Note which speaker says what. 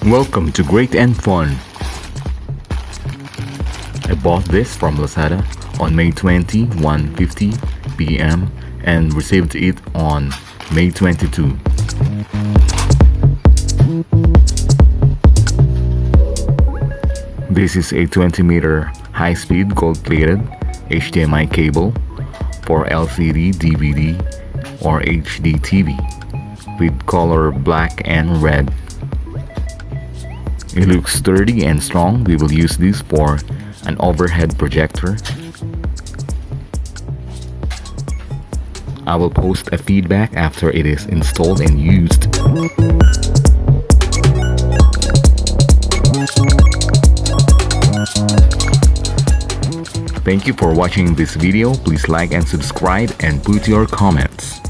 Speaker 1: Welcome to Great and Fun. I bought this from Lazada on May 20, 1:50 p.m. and received it on May 22. This is a 20-meter high-speed gold-plated HDMI cable for LCD, DVD, or HD TV with color black and red. It looks sturdy and strong. We will use this for an overhead projector. I will post a feedback after it is installed and used. Thank you for watching this video. Please like and subscribe and put your comments.